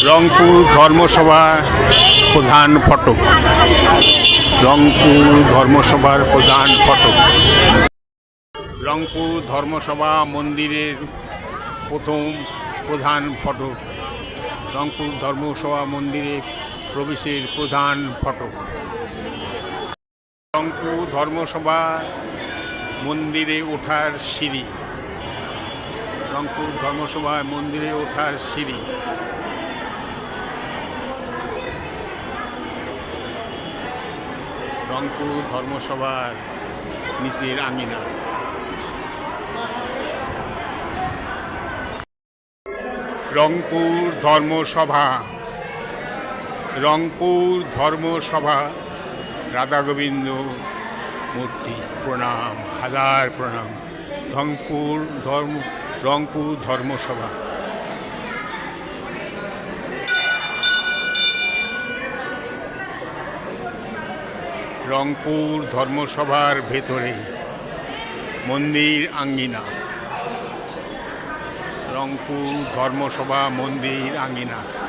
রংপুর ধর্মসভা প্রধান ফটক। রংপুর ধর্মসভার প্রধান ফটক। রংপুর ধর্মসভা মন্দিরের প্রথম প্রধান ফটক। রংপুর ধর্মসভা মন্দিরে প্রবেশের প্রধান ফটক। রংপুর ধর্মসভা মন্দিরে ওঠার সিঁড়ি। রংপুর ধর্মসভা মন্দিরে ওঠার সিঁড়ি। রংপুর ধর্মসভার নিচের আঙিনা। রংপুর ধর্মসভা। রংপুর ধর্মসভা রাধা গোবিন্দ মূর্তি প্রণাম, হাজার প্রণাম। রংপুর ধর্মসভা। রংপুর ধর্মসভার ভেতরে মন্দির আঙ্গিনা। রংপুর ধর্মসভা মন্দির আঙ্গিনা।